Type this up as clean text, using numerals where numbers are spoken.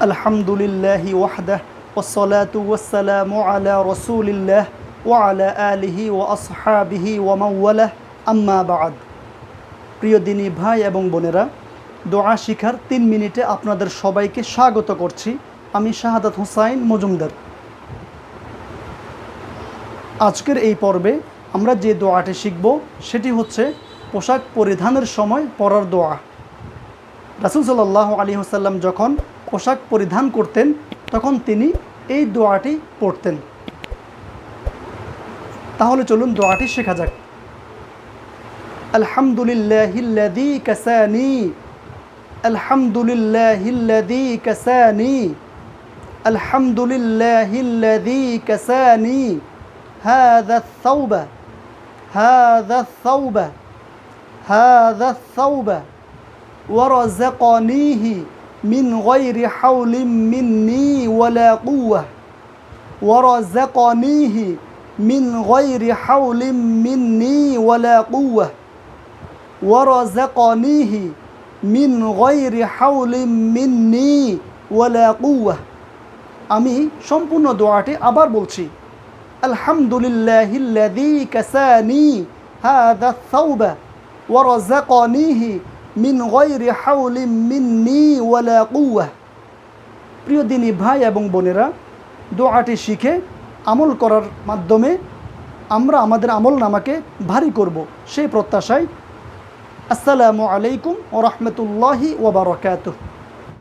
আলহামদুলিল্লাহি ওয়াহদাহ ওয়াসসালাতু ওয়াসসালামু আলা রাসূলিল্লাহ ওয়া আলা আলিহি ওয়া আসহাবিহি ওয়া মান ওয়ালাহ আম্মা বা'দ। প্রিয় দিনী ভাই এবং বোনেরা, দোয়া শিখার 3 মিনিটে আপনাদের সবাইকে স্বাগত করছি। আমি শাহাদাত হুসাইন মজুমদার। আজকের এই পর্বে আমরা যে দোয়াটি শিখব সেটি হচ্ছে পোশাক পরিধানের সময় পড়ার দোয়া। রাসূল সাল্লাল্লাহু আলাইহি ওয়াসাল্লাম যখন পোশাক পরিধান করতেন তখন তিনি এই দোয়াটি পড়তেন। তাহলে চলুন দোয়াটি শেখা যাক। আলহামদুলিল্লাহিল্লাযী কাসানি, আলহামদুলিল্লাহিল্লাযী কাসানি, আলহামদুলিল্লাহিল্লাযী কাসানি হাযা আস-সাওবা, হাযা আস-সাওবা, হাযা আস-সাওবা ওয়ারাযাকানিহি মিন গায়রি হাওলিন মিন্নি ওয়ালা কুওয়া, ওয়ারাযাকানিহি মিন গায়রি হাওলিন মিন্নি ওয়ালা কুওয়া, ওয়ারাযাকানিহি মিন গায়রি হাওলিন মিন্নি ওয়ালা কুওয়া। আমি সম্পূর্ণ দোয়াটি আবার বলছি। আলহামদুলিল্লাহিল্লাযী কাসানি হাযা আস-সাওবা ওয়ারাযাকানিহি মিন গায়রি হাওলিন মিন্নি ওয়ালা কুওয়া। প্রিয় দিনী ভাই এবং বোনেরা, দোয়াটি শিখে আমল করার মাধ্যমে আমরা আমাদের আমল নামাকে ভারী করব, সেই প্রত্যাশায় আসসালামু আলাইকুম ওয়া রাহমাতুল্লাহি ওয়া বারাকাতুহু।